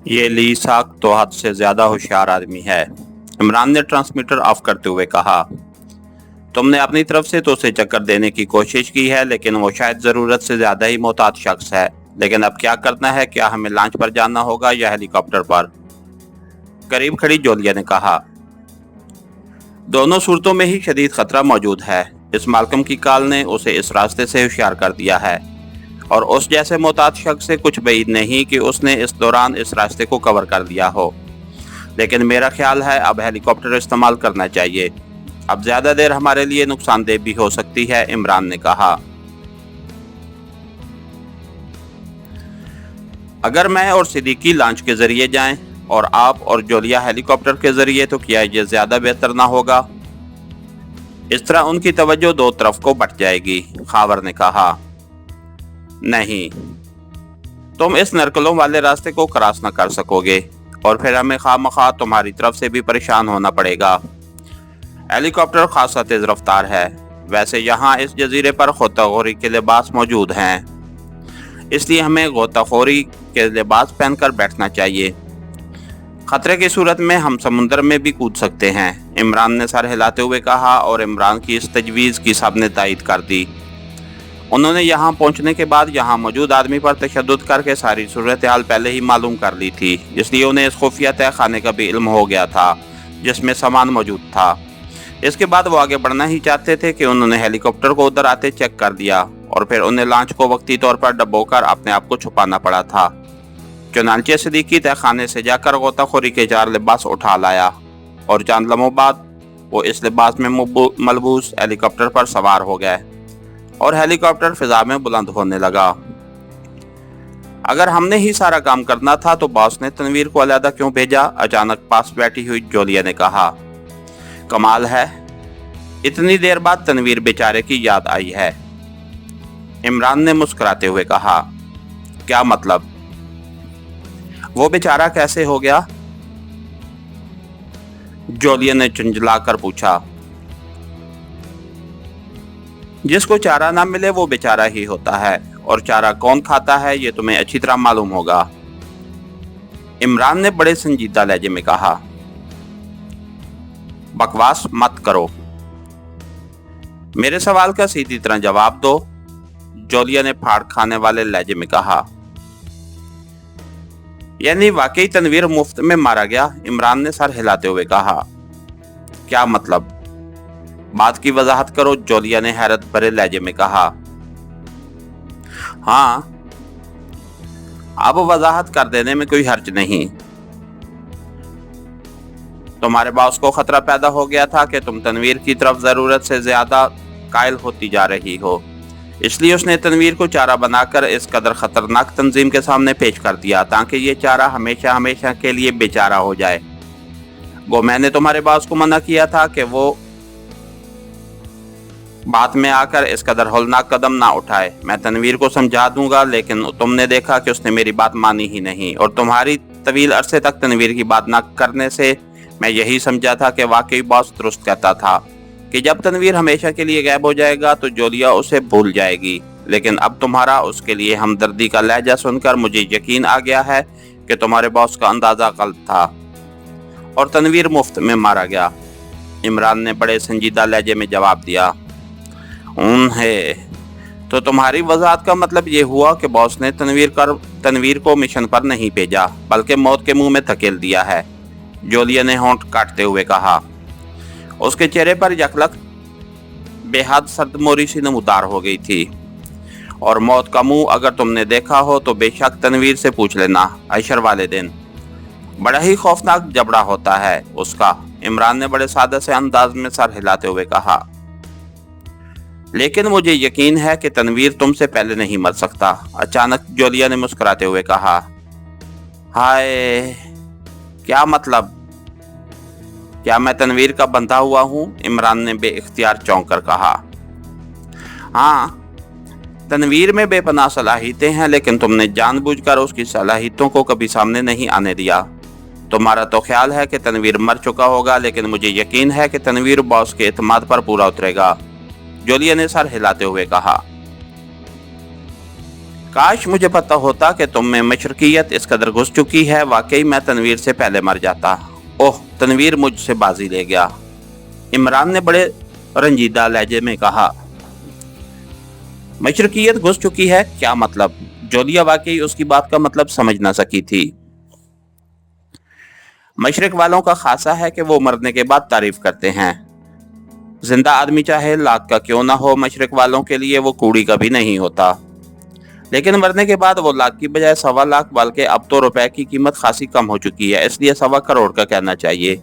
ये ली साक तो हद से ज्यादा होशियार आदमी है। इमरान ने ट्रांसमीटर ऑफ करते हुए कहा। तुमने अपनी तरफ से तो उसे चक्कर देने की कोशिश की है, लेकिन वो शायद जरूरत से ज्यादा ही मोहतात शख्स है। लेकिन अब क्या करना है? क्या हमें लॉन्च पर जाना होगा या हेलीकॉप्टर पर? करीब खड़ी जोलिया ने कहा। दोनों सूरतों में ही शदीद खतरा मौजूद है। इस मालकम की काल ने उसे इस रास्ते से होशियार कर दिया है, और उस जैसे मोहतात शख्स से कुछ बैद नहीं कि उसने इस दौरान इस रास्ते को कवर कर लिया हो। लेकिन मेरा ख्याल है अब हेलीकॉप्टर इस्तेमाल करना चाहिए। अब ज्यादा देर हमारे लिए नुकसानदेह भी हो सकती है, इमरान ने कहा। अगर मैं और सिद्दीकी लॉन्च के जरिए जाएं और आप और जोलिया हेलीकॉप्टर के जरिए, तो क्या ये ज्यादा बेहतर ना होगा? इस तरह उनकी तवज्जो दो तरफ को बट जाएगी, खावर ने कहा। नहीं, तुम इस नरकलों वाले रास्ते को क्रॉस न कर सकोगे, और फिर हमें खामखा तुम्हारी तरफ से भी परेशान होना पड़ेगा। हेलीकॉप्टर खासा तेज रफ्तार है। वैसे यहाँ इस जजीरे पर गोताखोरी के लिबास मौजूद हैं, इसलिए हमें गोताखोरी के लिबास पहनकर बैठना चाहिए। खतरे की सूरत में हम समुद्र में भी कूद सकते हैं, इमरान ने सर हिलाते हुए कहा, और इमरान की इस तजवीज़ की सबने तायद कर दी। उन्होंने यहाँ पहुँचने के बाद यहाँ मौजूद आदमी पर तशद्दुद करके सारी सूरत हाल पहले ही मालूम कर ली थी, इसलिए उन्हें इस खुफिया तय खाने का भी इल्म हो गया था जिसमें सामान मौजूद था। इसके बाद वो आगे बढ़ना ही चाहते थे कि उन्होंने हेलीकॉप्टर को उधर आते चेक कर दिया, और फिर उन्हें लॉन्च को वक्ती तौर पर डबोकर अपने आप को छुपाना पड़ा था। चुनांचे सिद्दीकी तय खाने से जाकर गोताखोरी के 4 लिबास उठा लाया, और चंद लम्हों बाद वो इस लिबास में मलबूस हेलीकॉप्टर पर सवार हो गए, और हेलीकॉप्टर फिजा में बुलंद होने लगा। अगर हमने ही सारा काम करना था तो बॉस ने तनवीर को अलहदा क्यों भेजा? अचानक पास बैठी हुई जोलिया ने कहा। कमाल है, इतनी देर बाद तनवीर बेचारे की याद आई है, इमरान ने मुस्कुराते हुए कहा। क्या मतलब? वो बेचारा कैसे हो गया? जोलिया ने झुंझलाकर पूछा। जिसको चारा ना मिले वो बेचारा ही होता है, और चारा कौन खाता है ये तुम्हें अच्छी तरह मालूम होगा, इमरान ने बड़े संजीदा लहजे में कहा। बकवास मत करो, मेरे सवाल का सीधी तरह जवाब दो, जोलिया ने फाड़ खाने वाले लहजे में कहा। यानी वाकई तनवीर मुफ्त में मारा गया? इमरान ने सर हिलाते हुए कहा। क्या मतलब? बात की वजाहत करो, जोलिया ने हैरत भरे लहजे में कहा। हाँ, अब वजाहत कर देने में कोई हर्ज नहीं। तुम्हारे बॉस को खतरा पैदा हो गया था कि तुम तनवीर की तरफ जरूरत से ज्यादा कायल होती जा रही हो, इसलिए उसने तनवीर को चारा बनाकर इस कदर खतरनाक तंजीम के सामने पेश कर दिया ताकि ये चारा हमेशा हमेशा के लिए बेचारा हो जाए। वो मैंने तुम्हारे बॉस को मना किया था कि वो बात में आकर इस कदर हौलनाक कदम ना उठाए। मैं तनवीर को समझा दूंगा, लेकिन तुमने देखा कि उसने मेरी बात मानी ही नहीं, और तुम्हारी तवील अरसे तक तनवीर की बात ना करने से मैं यही समझा था कि वाकई बॉस दुरुस्त कहता था कि जब तनवीर हमेशा के लिए गायब हो जाएगा तो जोलिया उसे भूल जाएगी। लेकिन अब तुम्हारा उसके लिए हमदर्दी का लहजा सुनकर मुझे यकीन आ गया है कि तुम्हारे बॉस का अंदाजा गलत था और तनवीर मुफ्त में मारा गया, इमरान ने बड़े संजीदा लहजे में जवाब दिया। है तो तुम्हारी वजाहत का मतलब ये हुआ कि बॉस ने तनवीर को मिशन पर नहीं भेजा बल्कि मौत के मुंह में धकेल दिया है, जोलिया ने होंठ काटते हुए कहा। उसके चेहरे पर यकलक बेहद सर्दमोरी सी नमूदार हो गई थी। और मौत का मुंह अगर तुमने देखा हो तो बेशक तनवीर से पूछ लेना, अशर वाले दिन बड़ा ही खौफनाक जबड़ा होता है उसका, इमरान ने बड़े सादे से अंदाज में सर हिलाते हुए कहा। लेकिन मुझे यकीन है कि तनवीर तुमसे पहले नहीं मर सकता, अचानक जोलिया ने मुस्कुराते हुए कहा। हाय, क्या मतलब? क्या मैं तनवीर का बंधा हुआ हूँ? इमरान ने बेइख्तियार चौंक कर कहा। हाँ, तनवीर में बेपनाह सलाहियतें हैं, लेकिन तुमने जानबूझकर उसकी सलाहियतों को कभी सामने नहीं आने दिया। तुम्हारा तो ख्याल है कि तनवीर मर चुका होगा, लेकिन मुझे यकीन है कि तनवीर बॉस के एतमाद पर पूरा उतरेगा, जोलिया ने सर हिलाते हुए कहा। काश मुझे पता होता कि तुम में मशरकियत इस कदर घुस चुकी है, वाकई मैं तनवीर से पहले मर जाता। ओह, तनवीर मुझसे बाजी ले गया। इमरान ने बड़े रंजीदा लहजे में कहा। मशरकियत घुस चुकी है, क्या मतलब? जोलिया वाकई उसकी बात का मतलब समझ ना सकी थी। मशरक वालों का खासा है कि वो मरने के बाद तारीफ करते हैं। जिंदा आदमी चाहे लाख का क्यों ना हो, मशरक वालों के लिए वो कूड़ी कभी नहीं होता। लेकिन मरने के बाद वो लाख की बजाय 1.25 लाख, बल्कि अब तो रुपए की कीमत खासी कम हो चुकी है, इसलिए 1.25 करोड़ का कहना चाहिए।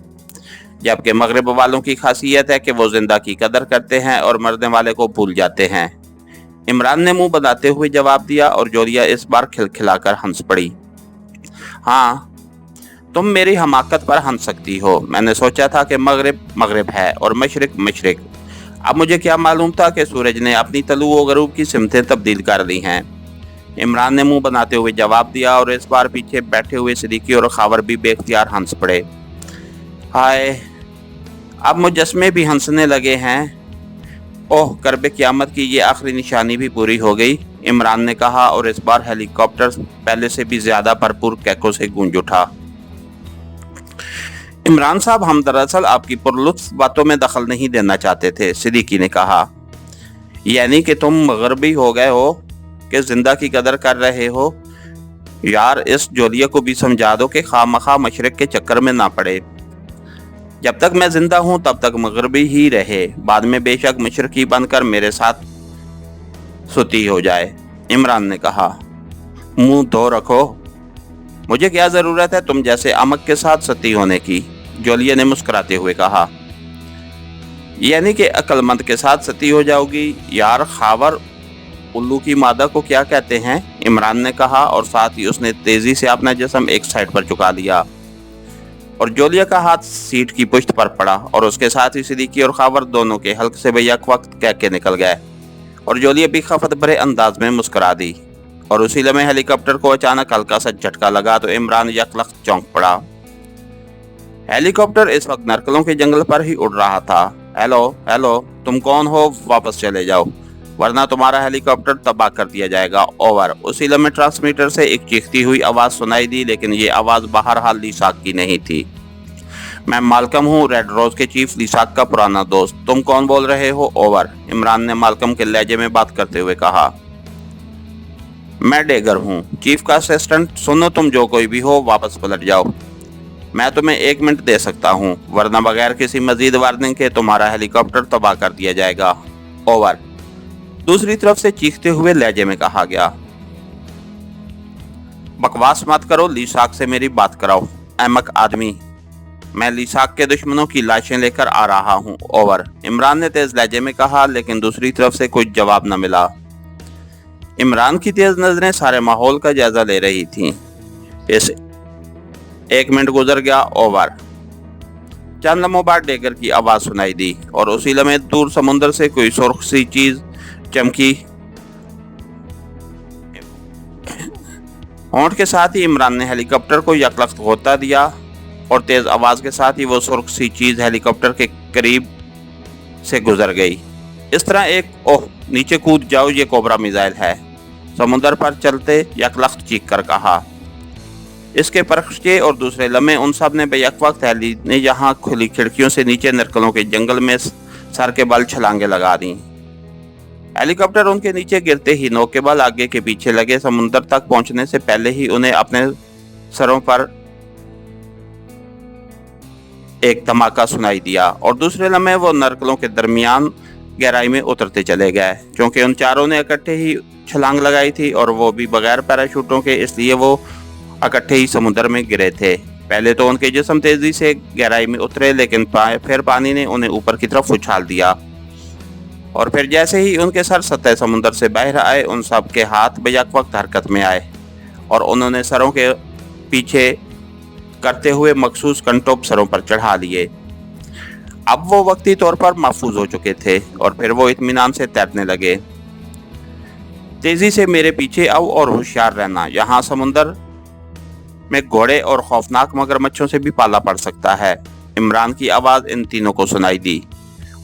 जबकि मगरब वालों की खासियत है कि वो जिंदा की कदर करते हैं और मरने वाले को भूल जाते हैं। इमरान ने मुंह बनाते हुए जवाब दिया और जोलिया इस बार खिलखिलाकर हंस पड़ी। हाँ, तुम मेरी हमाकत पर हंस सकती हो। मैंने सोचा था कि मगरिब मगरिब है और मशरिक मशरिक। अब मुझे क्या मालूम था कि सूरज ने अपनी तलू व गरूब की सिमतें तब्दील कर ली हैं। इमरान ने मुंह बनाते हुए जवाब दिया और इस बार पीछे बैठे हुए सिद्दीकी और खावर भी बेख्तियार हंस पड़े। हाय, अब मुजस्मे भी हंसने लगे हैं। ओह, करब क़यामत की ये आखिरी निशानी भी पूरी हो गई, इमरान ने कहा और इस बार हेलीकॉप्टर पहले से भी ज्यादा भरपूर कैकों से गूंज उठा। इमरान साहब, हम दरअसल आपकी पुरलुत्फ बातों में दखल नहीं देना चाहते थे, सिद्दीकी ने कहा। यानी कि तुम मगरबी हो गए हो कि जिंदा की कदर कर रहे हो? यार, इस जोलिया को भी समझा दो कि खामखा मशरक के चक्कर में ना पड़े। जब तक मैं जिंदा हूं तब तक मगरबी ही रहे, बाद में बेशक मशरकी बनकर मेरे साथ सुती हो जाए, इमरान ने कहा। मुंह धो रखो, मुझे क्या जरूरत है तुम जैसे अमक के साथ सती होने की, जोलिया ने मुस्कुराते हुए कहा। यानी कि अक्लमंद के साथ सती हो जाओगी? यार खावर, उल्लू की मादा को क्या कहते हैं, इमरान ने कहा और साथ ही उसने तेजी से अपना जिस्म एक साइड पर झुका दिया और जोलिया का हाथ सीट की पुश्त पर पड़ा और उसके साथ ही सिद्दीकी और खावर दोनों के हल्क से बेयक वक्त कह के निकल गए और जोलिया भी खफत भरे अंदाज में मुस्कुरा दी। और उसी लम्हे हेलीकॉप्टर को अचानक हल्का सा झटका लगा तो इमरान यकलख्त चौंक पड़ा। हेलीकॉप्टर इस वक्त नरकलों के जंगल पर ही उड़ रहा था। हेलो हेलो, तुम कौन हो? वापस चले जाओ वरना तुम्हारा हेलीकॉप्टर तबाह कर दिया जाएगा। ओवर। उसी लम्हे ट्रांसमीटर से एक चीखती हुई आवाज सुनाई दी, लेकिन ये आवाज बहरहाल लिसाक की नहीं थी। मैं मालकम हूँ, रेड रोज के चीफ लिसाक का पुराना दोस्त। तुम कौन बोल रहे हो? ओवर। इमरान ने मालकम के लहजे में बात करते हुए कहा। मैं डेगर हूँ, चीफ का असिस्टेंट। सुनो, तुम जो कोई भी हो, वापस पलट जाओ। मैं तुम्हें 1 मिनट दे सकता हूँ, वरना बगैर किसी मजीद वार्निंग के तुम्हारा हेलीकॉप्टर तबाह कर दिया जाएगा। ओवर। दूसरी तरफ से चीखते हुए लहजे में कहा गया। बकवास मत करो, लिसाक से मेरी बात कराओ, अहमक आदमी। मैं लिसाक के दुश्मनों की लाशें लेकर आ रहा हूँ। ओवर। इमरान ने तेज लहजे में कहा, लेकिन दूसरी तरफ से कोई जवाब न मिला। इमरान की तेज नजरें सारे माहौल का जायजा ले रही थीं। इस 1 मिनट गुजर गया। ओवर। चंद लम्हों बाद डेगर की आवाज सुनाई दी और उसी लम्हे दूर समुद्र से कोई सुर्ख सी चीज चमकी। होंठ के साथ ही इमरान ने हेलीकॉप्टर को यकलख्त गोता दिया और तेज आवाज के साथ ही वो सुर्ख सी चीज हेलीकॉप्टर के करीब से गुजर गई। इस तरह एक ओह, नीचे कूद जाओ, ये कोबरा मिसाइल है, समुद्र पर चलते यकलख्त चीख कर कहा। इसके परखचे और दूसरे लम्हे उन सब ने बेयक वक्त हेली ने यहाँ खुली खिड़कियों से नीचे नरकलों के जंगल में सर के बल छलांगे लगा दी। हेलीकॉप्टर उनके नीचे गिरते ही नौ के बल आगे के पीछे लगे। समुद्र तक पहुंचने से पहले ही उन्हें अपने सरों पर एक धमाका सुनाई दिया और दूसरे लम्हे वो नरकलों के दरमियान गहराई में उतरते चले गए। क्योंकि उन चारों ने इकट्ठे ही छलांग लगाई थी और वो भी बगैर पैराशूटों के, इसलिए वो इकट्ठे ही समुद्र में गिरे थे। पहले तो उनके जिस्म तेजी से गहराई में उतरे, लेकिन फिर पानी ने उन्हें ऊपर की तरफ उछाल दिया और फिर जैसे ही उनके सर सतह समुद्र से बाहर आए, उन सब के हाथ बेयक वक्त हरकत में आए और उन्होंने सरों के पीछे करते हुए मखसूस कंटोप सरों पर चढ़ा लिए। अब वो वक्ती तौर पर महफूज हो चुके थे और फिर वो इत्मीनान से तैरने लगे। तेजी से मेरे पीछे आओ और होशियार रहना, यहाँ समुद्र में घोड़े और खौफनाक मगरमच्छों से भी पाला पड़ सकता है। इमरान की आवाज इन तीनों को सुनाई दी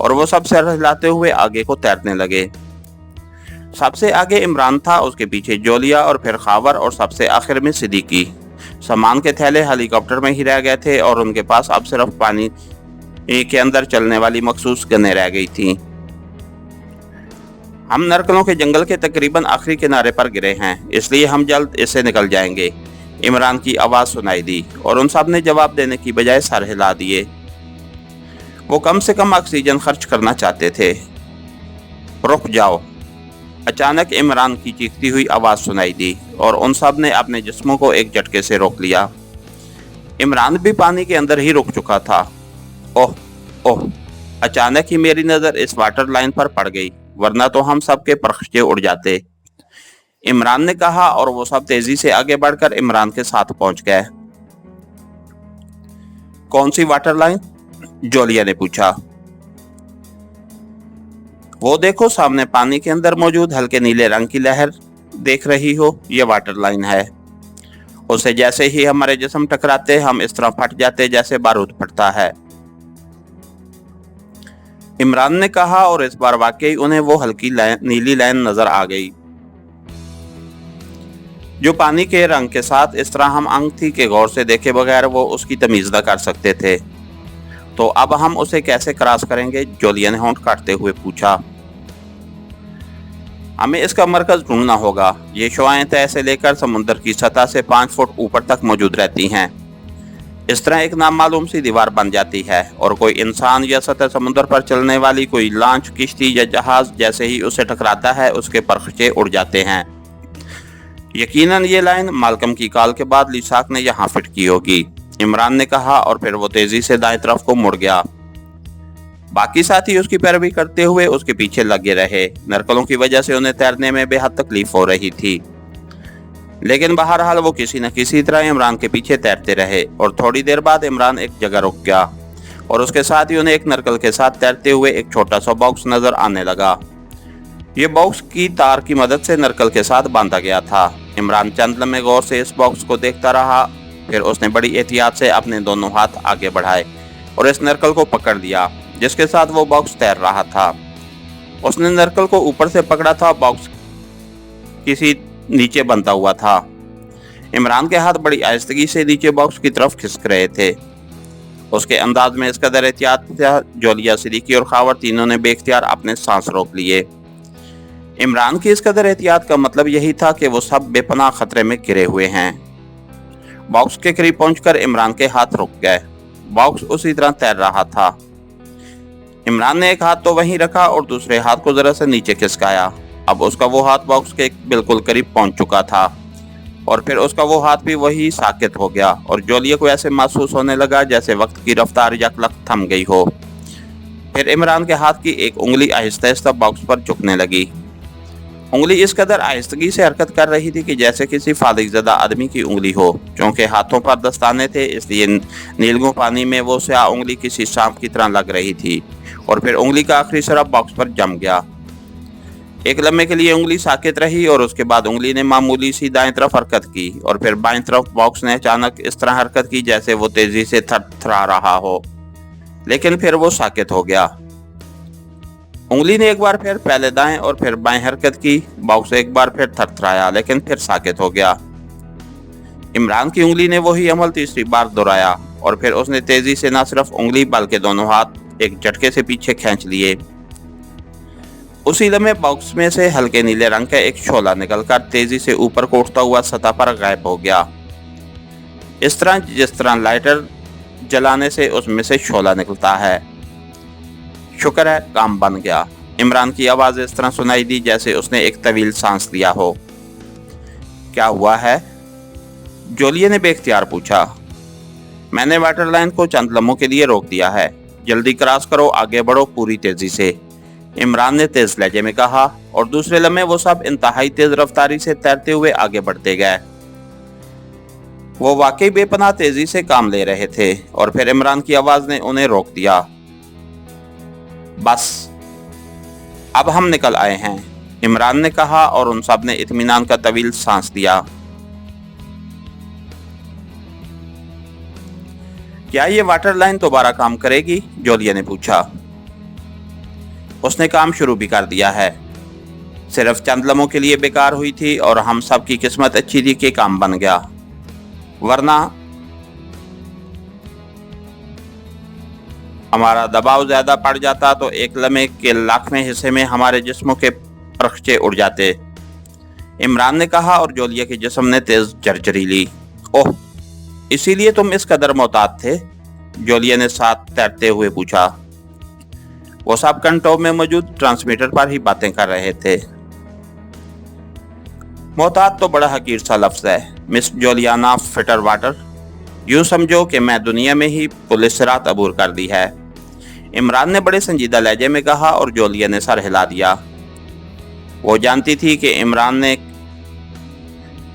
और वो सब सर हिलाते हुए आगे को तैरने लगे। सबसे आगे इमरान था, उसके पीछे जोलिया और फिर खावर और सबसे आखिर में सिद्दीकी। सामान के थैले हेलीकॉप्टर में ही रह गए थे और उनके पास अब सिर्फ पानी के अंदर चलने वाली मखसूस गनें रह गई थीं। हम नरकलों के जंगल के तकरीबन आखिरी किनारे पर गिरे हैं, इसलिए हम जल्द इससे निकल जाएंगे, इमरान की आवाज़ सुनाई दी और उन सब ने जवाब देने की बजाय सर हिला दिए। वो कम से कम ऑक्सीजन खर्च करना चाहते थे। रुक जाओ, अचानक इमरान की चीखती हुई आवाज़ सुनाई दी और उन सब ने अपने जिस्मों को एक झटके से रोक लिया। इमरान भी पानी के अंदर ही रुक चुका था। ओह ओह, अचानक ही मेरी नज़र इस वाटर लाइन पर पड़ गई, वरना तो हम सब के परखचे उड़ जाते, इमरान ने कहा और वो सब तेजी से आगे बढ़कर इमरान के साथ पहुंच गए। कौन सी वाटर लाइन? जोलिया ने पूछा। वो देखो, सामने पानी के अंदर मौजूद हल्के नीले रंग की लहर देख रही हो, ये वाटर लाइन है। उसे जैसे ही हमारे जिस्म टकराते हम इस तरह फट जाते जैसे बारूद फटता है, इमरान ने कहा और इस बार वाकई उन्हें वो हल्की नीली लाइन नजर आ गई जो पानी के रंग के साथ इस तरह हम अंग थी कि गौर से देखे बगैर वो उसकी तमीज न कर सकते थे। तो अब हम उसे कैसे क्रॉस करेंगे? जोलिया ने होंठ काटते हुए पूछा। हमें इसका मरकज ढूंढना होगा। ये शुआएं तय से लेकर समुद्र की सतह से 5 फुट ऊपर तक मौजूद रहती हैं। इस तरह एक नामालूम सी दीवार बन जाती है और कोई इंसान या सतह समुद्र पर चलने वाली कोई लॉन्च, किश्ती या जहाज जैसे ही उसे टकराता है उसके परखचे उड़ जाते हैं। यकीनन ये लाइन मालकम की कॉल के बाद लिसाक ने यहाँ फिट की होगी, इमरान ने कहा और फिर वो तेजी से दाएं तरफ को मुड़ गया। बाकी साथी उसकी पैरवी करते हुए उसके पीछे लगे रहे। नरकलों की वजह से उन्हें तैरने में बेहद तकलीफ हो रही थी, लेकिन बहरहाल वो किसी न किसी तरह इमरान के पीछे तैरते रहे और थोड़ी देर बाद इमरान एक जगह रुक गया और उसके साथ ही उन्हें एक नरकल के साथ तैरते हुए एक छोटा सा बॉक्स नजर आने लगा। ये बॉक्स की तार की मदद से नरकल के साथ बांधा गया था। इमरान चंद लम्हे गौर से इस बॉक्स को देखता रहा, फिर उसने बड़ी एहतियात से अपने दोनों हाथ आगे बढ़ाए और इस नरकल को पकड़ लिया जिसके साथ वो बॉक्स तैर रहा था। उसने नरकल को ऊपर से पकड़ा था, बॉक्स किसी नीचे बनता हुआ था। इमरान के हाथ बड़ी आहिस्तगी से नीचे बॉक्स की तरफ खिसक रहे थे। उसके अंदाज में इस कदर एहतियात था, जोलिया, सिद्दीकी और खावर तीनों ने बेख्तियार अपने सांस रोक लिए। इमरान की इस कदर एहतियात का मतलब यही था कि वो सब बेपनाह खतरे में घिरे हुए हैं। बॉक्स के करीब पहुंचकर इमरान के हाथ रुक गए। बॉक्स उसी तरह तैर रहा था। इमरान ने एक हाथ तो वहीं रखा और दूसरे हाथ को जरा सा नीचे खिसकाया। अब उसका वो हाथ बॉक्स के बिल्कुल करीब पहुंच चुका था और फिर उसका वो हाथ भी वही साकित हो गया और जोलिया को ऐसे महसूस होने लगा जैसे वक्त की रफ्तार यकलक थम गई हो। फिर इमरान के हाथ की एक उंगली आहिस्ता आहिस्ता बॉक्स पर झुकने लगी। उंगली इस कदर आहिस्तगी से हरकत कर रही थी कि जैसे किसी फालिगज़दा आदमी की उंगली हो। क्योंकि हाथों पर दस्ताने थे इसलिए नीलगों पानी में वो स्याह उंगली किसी सांप की तरह लग रही थी और फिर उंगली का आखिरी सिरा बॉक्स पर जम गया। एक लम्हे के लिए उंगली साकित रही और उसके बाद उंगली ने मामूली सी दाएं तरफ हरकत की और फिर बाएं तरफ बॉक्स ने अचानक इस तरह हरकत की जैसे वो तेजी से थरथरा रहा हो, लेकिन फिर वो साकित हो गया। उंगली ने एक बार फिर पहले दाएं और फिर बाएं हरकत की। बॉक्स एक बार फिर थरथराया लेकिन फिर साकित हो गया। इमरान की उंगली ने वही अमल तीसरी बार दोहराया और फिर उसने तेजी से न सिर्फ उंगली बल्कि दोनों हाथ एक झटके से पीछे खींच लिए। उसी लम्हे बॉक्स में से हल्के नीले रंग का एक शोला निकलकर तेजी से ऊपर को उठता हुआ सतह पर गायब हो गया, इस तरह जिस तरह लाइटर जलाने से उसमें से शोला निकलता है। शुक्र है, काम बन गया। इमरान की आवाज इस तरह सुनाई दी जैसे उसने एक तवील सांस लिया हो। क्या हुआ है? जोलिया ने बेख्तियार पूछा। मैंने वाटर लाइन को चंद लम्हों के लिए रोक दिया है। जल्दी क्रॉस करो, आगे बढ़ो पूरी तेजी से, इमरान ने तेज लहजे में कहा और दूसरे लम्हे वो सब इंतहाई तेज रफ्तारी से तैरते हुए आगे बढ़ते गए। वो वाकई बेपनाह तेजी से काम ले रहे थे और फिर इमरान की आवाज ने उन्हें रोक दिया। बस अब हम निकल आए हैं, इमरान ने कहा और उन सब ने इत्मीनान का तवील सांस लिया। क्या ये वाटर लाइन दोबारा काम करेगी? जोलिया ने पूछा। उसने काम शुरू भी कर दिया है, सिर्फ चंद लम्हों के लिए बेकार हुई थी और हम सब की किस्मत अच्छी थी कि काम बन गया, वरना हमारा दबाव ज्यादा पड़ जाता तो एक लम्हे के लाखवें हिस्से में हमारे जिस्मों के परखचे उड़ जाते, इमरान ने कहा और जोलिया के जिस्म ने तेज झरझरी ली। ओह, इसीलिए तुम इस कदर मोहतात थे? जोलिया ने साथ तैरते हुए पूछा। वो सब कंट्रोल में मौजूद ट्रांसमीटर पर ही बातें कर रहे थे। मोहतात तो बड़ा हकीर सा लफ्ज है मिस जोलियाना फिटर वाटर, यूं समझो कि मैं दुनिया में ही पुलिस से रात अबूर कर दी है, इमरान ने बड़े संजीदा लहजे में कहा और जोलिया ने सर हिला दिया। वो जानती थी कि इमरान ने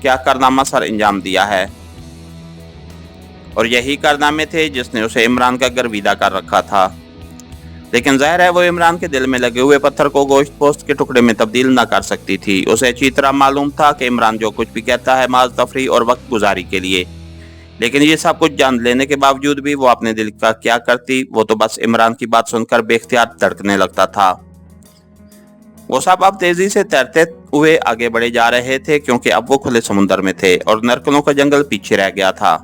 क्या कारनामा सर अंजाम दिया है और यही कारनामे थे जिसने उसे इमरान का गर्विदा कर रखा था, लेकिन जाहिर है वो इमरान के दिल में लगे हुए पत्थर को गोश्त पोस्ट के टुकड़े में तब्दील न कर सकती थी। उसे अच्छी तरह मालूम था कि इमरान जो कुछ भी कहता है माज तफरी और वक्त गुजारी के लिए, लेकिन ये सब कुछ जान लेने के बावजूद भी वो अपने दिल का क्या करती। वो तो बस इमरान की बात सुनकर बेख्तियार धड़कने लगता था। वो सब अब तेजी से तैरते हुए आगे बढ़े जा रहे थे क्योंकि अब वो खुले समुद्र में थे और नरकलों का जंगल पीछे रह गया था।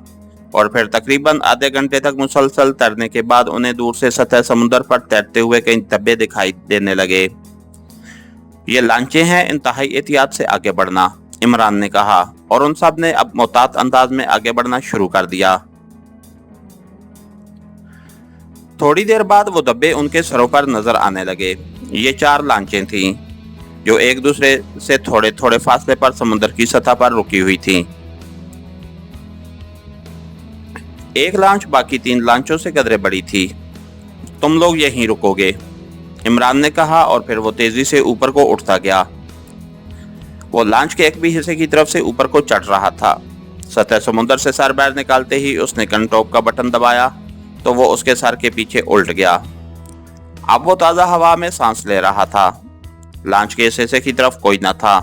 और फिर तकरीबन आधे घंटे तक मुसलसल तैरने के बाद उन्हें दूर से सतह समुद्र पर तैरते हुए कई धब्बे दिखाई देने लगे। ये लांचे हैं, इंतहाई एहतियात से आगे बढ़ना, इमरान ने कहा और उन सब ने अब मोहतात अंदाज में आगे बढ़ना शुरू कर दिया। थोड़ी देर बाद वो धब्बे उनके सरों पर नजर आने लगे। ये 4 लांचें थीं जो एक दूसरे से थोड़े थोड़े फासले पर समुद्र की सतह पर रुकी हुई थीं। एक लांच बाकी 3 लांचों से कदरे बड़ी थी। तुम लोग यहीं रुकोगे, इमरान ने कहा और फिर वो तेजी से ऊपर को उठता गया। वो लांच के एक भी हिस्से की तरफ से ऊपर को चढ़ रहा था। सतह समुद्र से सर बाहर निकालते ही उसने कंट्रोल का बटन दबाया तो वो उसके सर के पीछे उल्ट गया। अब वो ताज़ा हवा में सांस ले रहा था। लांच के इस हिस्से की तरफ कोई न था,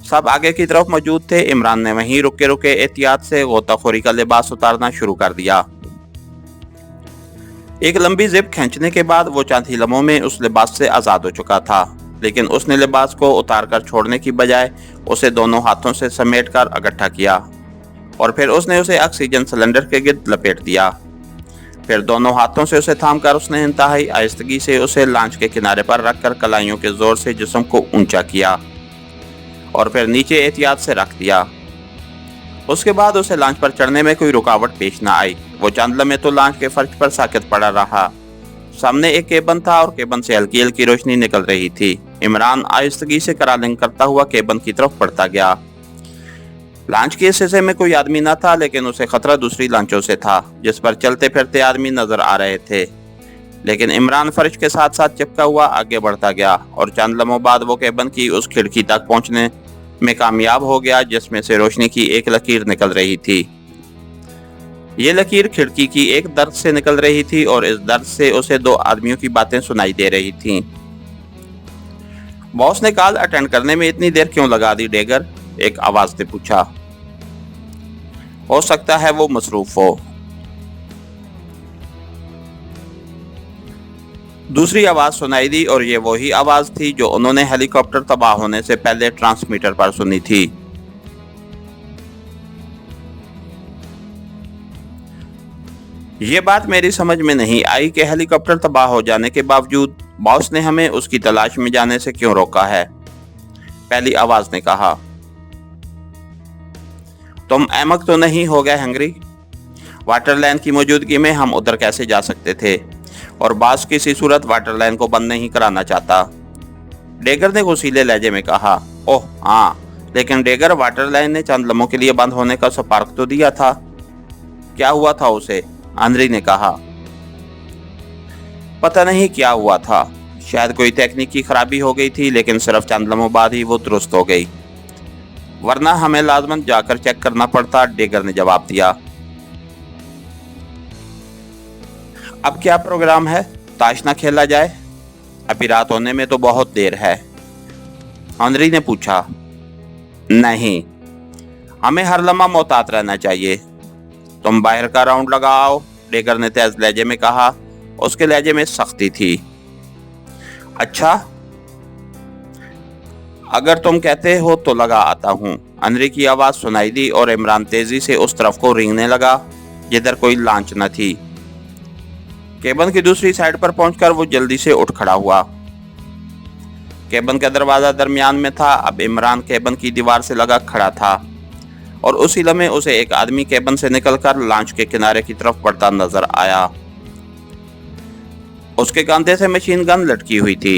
सब आगे की तरफ मौजूद थे। इमरान ने वहीं रुके रुके एहतियात से गोताखोरी का लिबास उतारना शुरू कर दिया। एक लंबी जिप खींचने के बाद वो चंद ही लम्हों में उस लिबास से आज़ाद हो चुका था, लेकिन उसने लिबास को उतारकर छोड़ने की बजाय उसे दोनों हाथों से समेटकर इकट्ठा किया और फिर उसने उसे ऑक्सीजन सिलेंडर के गिर्द लपेट दिया। फिर दोनों हाथों से उसे थामकर उसने इंतहाई आहिस्तगी से उसे लांच के किनारे पर रखकर कलाइयों के जोर से जिस्म को ऊंचा किया और फिर नीचे एहतियात से रख दिया। उसके बाद उसे लांच पर चढ़ने में कोई रुकावट पेश न आई। वो चंद लम्हे तो लांच के फर्श पर साकित पड़ा रहा। सामने एक केबन था और केबन से हल्की हल्की रोशनी निकल रही थी। इमरान आहिस्तगी से करालिंग करता हुआ केबन की तरफ बढ़ता गया। लांच के इस हिस्से में कोई आदमी न था, लेकिन उसे खतरा दूसरी लांचों से था जिस पर चलते फिरते आदमी नजर आ रहे थे। लेकिन इमरान फर्श के साथ साथ चिपका हुआ आगे बढ़ता गया और चंद लम्हों बाद वो केबन की उस खिड़की तक पहुंचने में कामयाब हो गया जिसमें से रोशनी की एक लकीर निकल रही थी। ये लकीर खिड़की की एक दर्द से निकल रही थी और इस दर्द से उसे 2 आदमियों की बातें सुनाई दे रही थीं। बॉस ने कॉल अटेंड करने में इतनी देर क्यों लगा दी डेगर? एक आवाज ने पूछा। हो सकता है वो मसरूफ हो, दूसरी आवाज सुनाई दी और ये वही आवाज थी जो उन्होंने हेलीकॉप्टर तबाह होने से पहले ट्रांसमीटर पर सुनी थी। ये बात मेरी समझ में नहीं आई कि हेलीकॉप्टर तबाह हो जाने के बावजूद बॉस ने हमें उसकी तलाश में जाने से क्यों रोका है, पहली आवाज ने कहा। तुम अहमक तो नहीं हो गए हंगरी? वाटरलाइन की मौजूदगी में हम उधर कैसे जा सकते थे और बॉस किसी सूरत वाटरलाइन को बंद नहीं कराना चाहता, डेगर ने गुस्सीले लहजे में कहा। ओह हाँ, लेकिन डेगर वाटरलाइन ने चंद लम्हों के लिए बंद होने का स्पार्क तो दिया था। क्या हुआ था उसे? आंद्री ने कहा। पता नहीं क्या हुआ था, शायद कोई तकनीकी खराबी हो गई थी, लेकिन सिर्फ चंद लम्हों बाद ही वो दुरुस्त हो गई, वरना हमें लाजमन जाकर चेक करना पड़ता, डेगर ने जवाब दिया। अब क्या प्रोग्राम है? ताश ना खेला जाए? अभी रात होने में तो बहुत देर है, आंद्री ने पूछा। नहीं, हमें हर लम्हा मोहतात रहना चाहिए। तुम बाहर का राउंड लगाओ, डेगर ने तेज लहजे में कहा। उसके लहजे में सख्ती थी। अच्छा, अगर तुम कहते हो तो लगा आता हूँ। अनरी की आवाज सुनाई दी और इमरान तेजी से उस तरफ को रेंगने लगा जिधर कोई लांच न थी। केबिन की दूसरी साइड पर पहुंचकर वो जल्दी से उठ खड़ा हुआ। केबिन का दरवाजा दरमियान में था। अब इमरान केबिन की दीवार से लगा खड़ा था और उसी लम्हे उसे एक आदमी केबिन से निकलकर लॉन्च के किनारे की तरफ बढ़ता नजर आया। उसके कंधे से मशीन गन लटकी हुई थी।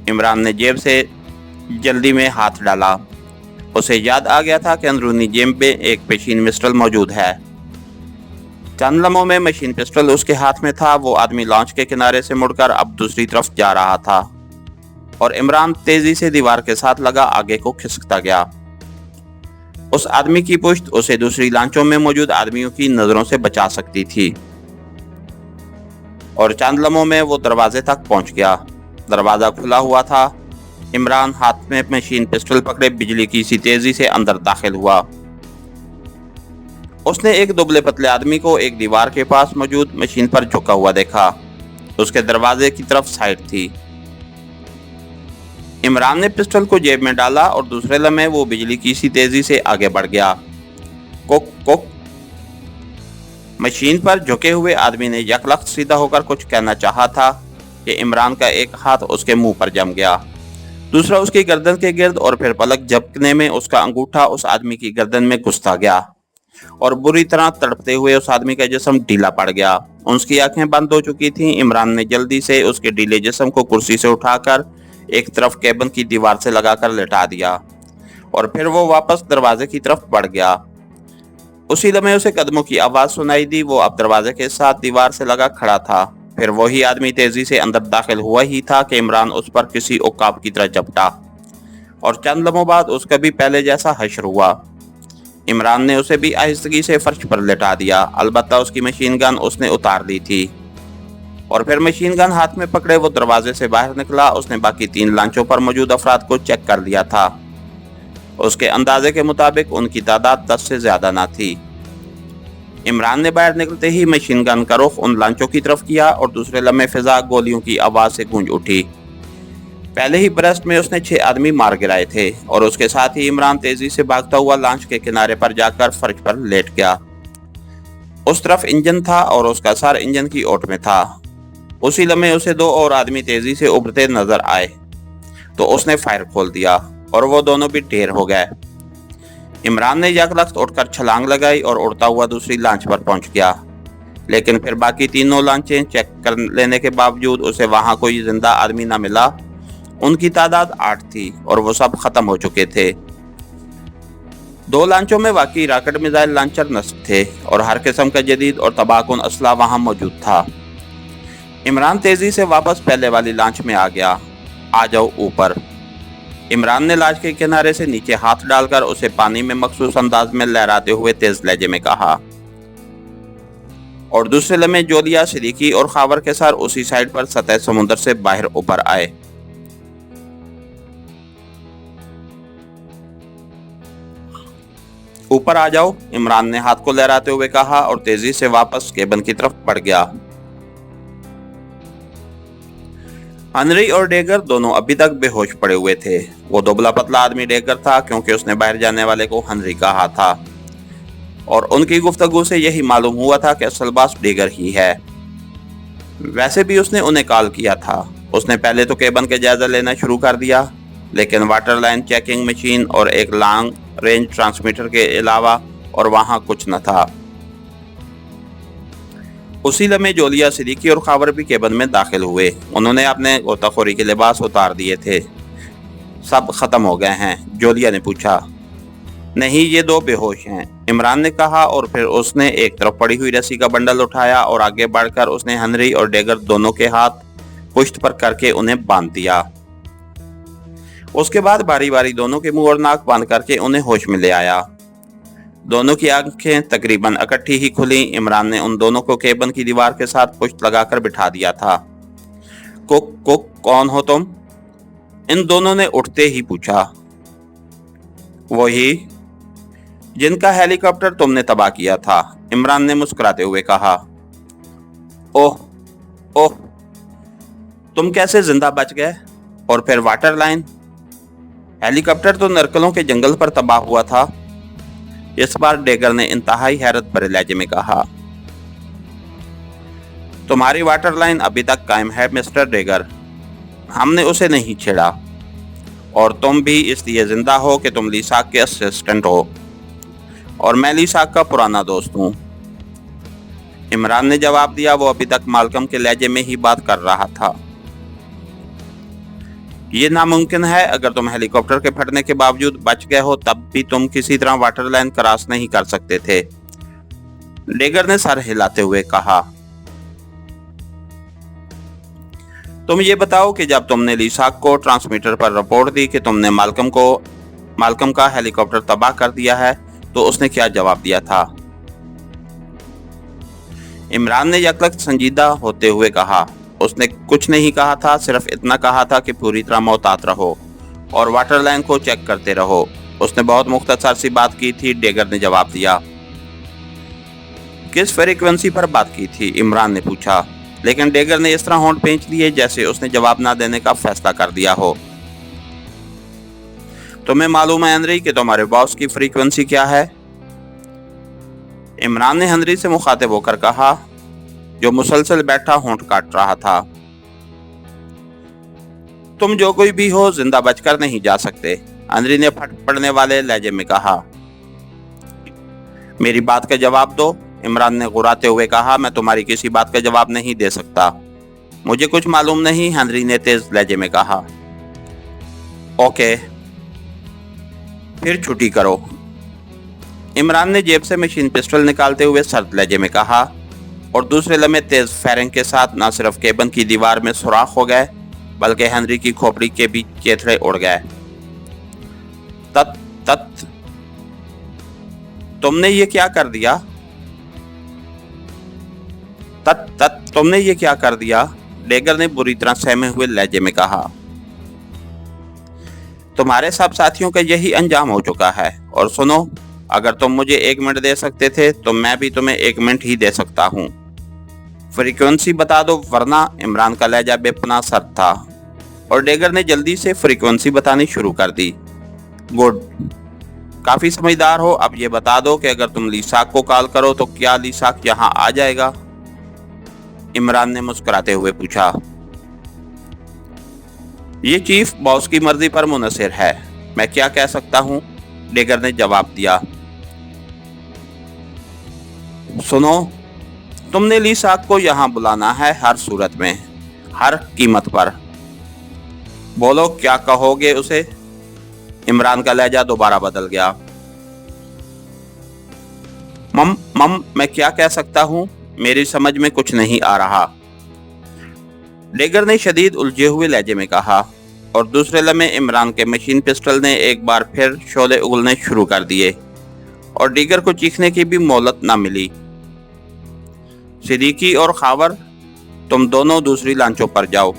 इमरान ने जेब से जल्दी में हाथ डाला। उसे याद आ गया था कि अंदरूनी जेब में एक मशीन पिस्टल मौजूद है। चंद लम्हों में मशीन पिस्टल उसके हाथ में था। वो आदमी लॉन्च के किनारे से मुड़कर अब दूसरी तरफ जा रहा था और इमरान तेजी से दीवार के साथ लगा आगे को खिसकता गया। उस आदमी की पुश्त उसे दूसरी लांचों में मौजूद आदमियों की नजरों से बचा सकती थी और चंद लम्हों में वो दरवाजे तक पहुंच गया। दरवाजा खुला हुआ था। इमरान हाथ में मशीन पिस्टल पकड़े बिजली की सी तेजी से अंदर दाखिल हुआ। उसने एक दुबले पतले आदमी को एक दीवार के पास मौजूद मशीन पर झुका हुआ देखा। उसके दरवाजे की तरफ साइड थी। इमरान ने पिस्टल को जेब में डाला और दूसरे लम्हे वो बिजली की सी तेजी से आगे बढ़ गया। Cook cook. मशीन पर झुके हुए आदमी ने यकलख्त सीधा होकर कुछ कहना चाहा था कि इमरान का एक हाथ उसके मुंह पर जम गया, दूसरा उसकी गर्दन के गिर्द और फिर पलक झपकने में उसका अंगूठा उस आदमी की गर्दन में घुसता गया और बुरी तरह तड़पते हुए उस आदमी का जिस्म ढीला पड़ गया। उसकी आंखें बंद हो चुकी थीं। इमरान ने जल्दी से उसके ढीले जिस्म को कुर्सी से उठाकर एक तरफ केबिन की दीवार से लगाकर लेटा दिया और फिर वो वापस दरवाजे की तरफ बढ़ गया। उसी लम्हे उसे कदमों की आवाज सुनाई दी। वो अब दरवाजे के साथ दीवार से लगा खड़ा था। फिर वही आदमी तेजी से अंदर दाखिल हुआ ही था कि इमरान उस पर किसी उकाब की तरह झपटा और चंद लम्हों बाद उसका भी पहले जैसा हश्र हुआ। इमरान ने उसे भी आहिस्तगी से फर्श पर लेटा दिया। अलबत्ता उसकी मशीन गन उसने उतार ली थी और फिर मशीन गन हाथ में पकड़े वो दरवाजे से बाहर निकला। उसने बाकी 3 लांचों पर मौजूद अफराद को चेक कर लिया था। उसके अंदाजे के मुताबिक उनकी तादाद 10 से ज्यादा ना थी। इमरान ने बाहर निकलते ही मशीन गन का रुख उन लांचों की तरफ किया और दूसरे लम्हे फिजा गोलियों की आवाज से गूंज उठी। पहले ही बरस्ट में उसने 6 आदमी मार गिराए थे और उसके साथ ही इमरान तेजी से भागता हुआ लॉन्च के किनारे पर जाकर फर्श पर लेट गया। उस तरफ इंजन था और उसका सर इंजन की ओट में था। उसी लम्हे उसे 2 और आदमी तेजी से उभरते नजर आए तो उसने फायर खोल दिया और वो दोनों भी ढेर हो गए। इमरान ने यकलख्त उठकर छलांग लगाई और उड़ता हुआ दूसरी लांच पर पहुंच गया, लेकिन फिर बाकी तीनों लांचें चेक कर लेने के बावजूद उसे वहां कोई जिंदा आदमी न मिला। उनकी तादाद 8 थी और वो सब खत्म हो चुके थे। 2 लांचों में वाकई रॉकेट मिसाइल लॉन्चर नस्ब थे और हर किस्म का जदीद और तबाहकुन असला वहां मौजूद था। इमरान तेजी से वापस पहले वाली लांच में आ गया। आ जाओ ऊपर। इमरान ने लांच के किनारे से नीचे हाथ डालकर उसे पानी में मखसूस अंदाज में लहराते हुए तेज लहजे में कहा और दूसरे लम्हे जोलिया, सिद्दीकी और खावर के साथ उसी साइड पर सतह समुद्र से बाहर ऊपर आए। ऊपर आ जाओ, इमरान ने हाथ को लहराते हुए कहा और तेजी से वापस केबिन की तरफ बढ़ गया। अनरी और डेगर दोनों अभी तक बेहोश पड़े हुए थे। वो दुबला पतला आदमी डेगर था क्योंकि उसने बाहर जाने वाले को हनरी कहा था और उनकी गुफ्तगू से यही मालूम हुआ था कि असल बास डेगर ही है। वैसे भी उसने उन्हें कॉल किया था। उसने पहले तो केबिन के जायजा लेना शुरू कर दिया, लेकिन वाटर लाइन चेकिंग मशीन और एक लॉन्ग रेंज ट्रांसमीटर के अलावा और वहां कुछ न था। उसी लम्हे जोलिया, सिद्दीकी और खावर भी केबिन में दाखिल हुए। उन्होंने अपने गोताखोरी के लिबास उतार दिए थे। सब खत्म हो गए हैं? जोलिया ने पूछा। नहीं, ये 2 बेहोश हैं, इमरान ने कहा और फिर उसने एक तरफ पड़ी हुई रस्सी का बंडल उठाया और आगे बढ़कर उसने हनरी और डेगर दोनों के हाथ पुश्त पर करके उन्हें बांध दिया। उसके बाद बारी बारी दोनों के मुंह और नाक बांध करके उन्हें होश में ले आया। दोनों की आंखें तकरीबन इकट्ठी ही खुली। इमरान ने उन दोनों को केबिन की दीवार के साथ पुश्त लगाकर बिठा दिया था। कुक कुक, कौन हो तुम? इन दोनों ने उठते ही पूछा। वही जिनका हेलीकॉप्टर तुमने तबाह किया था, इमरान ने मुस्कुराते हुए कहा। ओह ओह, तुम कैसे जिंदा बच गए? और फिर वाटर लाइन? हेलीकॉप्टर तो नरकलों के जंगल पर तबाह हुआ था। इस बार डेगर ने इंतहाई हैरत भरे लहजे में कहा। तुम्हारी वाटर लाइन अभी तक कायम है मिस्टर डेगर, हमने उसे नहीं छेड़ा, और तुम भी इसलिए जिंदा हो कि तुम लीसाक के असिस्टेंट हो और मैं लीसाक का पुराना दोस्त हूँ। इमरान ने जवाब दिया। वो अभी तक मालकम के लहजे में ही बात कर रहा था। ये नामुमकिन है। अगर तुम हेलीकॉप्टर के फटने के बावजूद बच गए हो तब भी तुम किसी तरह वाटर लाइन क्रॉस नहीं कर सकते थे, डेगर ने सर हिलाते हुए कहा। तुम ये बताओ कि जब तुमने लीसाक को ट्रांसमीटर पर रिपोर्ट दी कि तुमने मालकम का हेलीकॉप्टर तबाह कर दिया है, तो उसने क्या जवाब दिया था? इमरान ने यकलक संजीदा होते हुए कहा। उसने कुछ नहीं कहा था, सिर्फ इतना कहा था कि पूरी तरह मोहतात रहो और वाटर लाइन को चेक करते रहो। उसने बहुत मुख्तसर सी बात की थी, डेगर ने जवाब दिया। किस फ्रीक्वेंसी पर बात की थी? इमरान ने पूछा, लेकिन डेगर ने इस तरह होंठ खींच लिए जैसे उसने जवाब ना देने का फैसला कर दिया हो। तुम्हें मालूम है हेनरी कि तुम्हारे बॉस की फ्रीक्वेंसी क्या है? इमरान ने हेनरी से मुखातिब होकर कहा, जो मुसलसल बैठा होंठ काट रहा था। तुम जो कोई भी हो जिंदा बचकर नहीं जा सकते, हेनरी ने फट पड़ने वाले लहजे में कहा। मेरी बात का जवाब दो, इमरान ने गुर्राते हुए कहा। मैं तुम्हारी किसी बात का जवाब नहीं दे सकता। मुझे कुछ मालूम नहीं, हेनरी ने तेज लहजे में कहा। ओके, फिर छुट्टी करो, इमरान ने जेब से मशीन पिस्टल निकालते हुए सर्द लहजे में कहा, और दूसरे लम्हे तेज फायरिंग के साथ न सिर्फ केबिन की दीवार में सुराख हो गए बल्कि हेनरी की खोपड़ी के भी चेथड़े उड़ गए। तत तुमने ये क्या कर दिया? तुमने ये क्या कर दिया? डेगर ने बुरी तरह सहमे हुए लहजे में कहा। तुम्हारे सब साथियों का यही अंजाम हो चुका है। और सुनो, अगर तुम मुझे 1 मिनट दे सकते थे तो मैं भी तुम्हें 1 मिनट ही दे सकता हूँ। फ्रीक्वेंसी बता दो वरना। इमरान का लहजा बेपनाह सर्द था और डेगर ने जल्दी से फ्रीक्वेंसी बतानी शुरू कर दी। गुड, काफी समझदार हो। अब ये बता दो कि अगर तुम लीसाक को कॉल करो तो क्या लीसाक यहाँ आ जाएगा? इमरान ने मुस्कुराते हुए पूछा। ये चीफ बॉस की मर्जी पर मुनहसर है, मैं क्या कह सकता हूँ, डेगर ने जवाब दिया। सुनो, तुमने लीसाक को यहाँ बुलाना है, हर सूरत में, हर कीमत पर। बोलो, क्या कहोगे उसे? इमरान का लहजा दोबारा बदल गया। मम मैं क्या कह सकता हूँ, मेरी समझ में कुछ नहीं आ रहा, डेगर ने शदीद उलझे हुए लहजे में कहा। और दूसरे लम्हे इमरान के मशीन पिस्टल ने एक बार फिर शोले उगलने शुरू कर दिए और डेगर को चीखने की भी मोहलत न मिली। सिद्दीकी और खावर, तुम दोनों दूसरी लांचों पर जाओ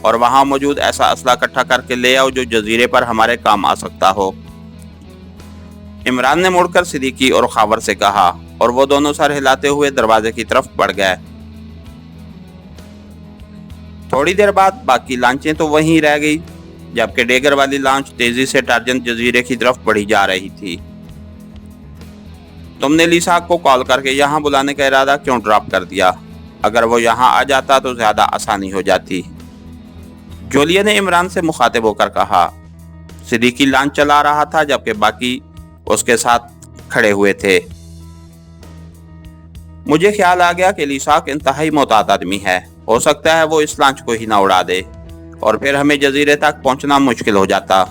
और वहां मौजूद ऐसा असला इकट्ठा करके ले आओ जो जजीरे पर हमारे काम आ सकता हो। इमरान ने मुड़कर सिद्दीकी और खावर से कहा और वो दोनों सर हिलाते हुए दरवाजे की तरफ बढ़ गए। थोड़ी देर बाद बाकी लांचें तो वहीं रह गई, जबकि डेगर वाली लांच तेजी से टार्जन जजीरे की तरफ बढ़ी जा रही थी। तुमने लीसाक को कॉल करके यहाँ बुलाने का इरादा क्यों ड्रॉप कर दिया? अगर वो यहाँ आ जाता तो ज्यादा आसानी हो जाती, जोलिया ने इमरान से मुखातिब होकर कहा। सिद्दीकी लांच चला रहा था जबकि बाकी उसके साथ खड़े हुए थे। मुझे ख्याल आ गया कि लीसाक इंतहाई मोहतात आदमी है, हो सकता है वो इस लांच को ही ना उड़ा दे और फिर हमें जजीरे तक पहुंचना मुश्किल हो जाता।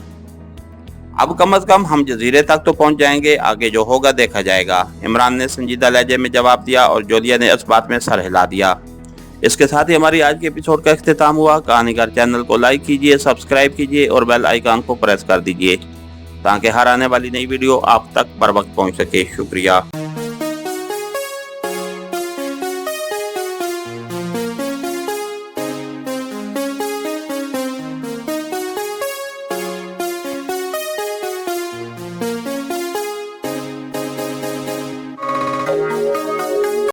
अब कम से कम हम जजीरे तक तो पहुंच जाएंगे, आगे जो होगा देखा जाएगा, इमरान ने संजीदा लहजे में जवाब दिया और जोलिया ने इस बात में सर हिला दिया। इसके साथ ही हमारी आज के एपिसोड का इख्तिताम हुआ। कहानीकार चैनल को लाइक कीजिए, सब्सक्राइब कीजिए और बेल आइकन को प्रेस कर दीजिए ताकि हर आने वाली नई वीडियो आप तक बर वक्त पहुंच सके। शुक्रिया।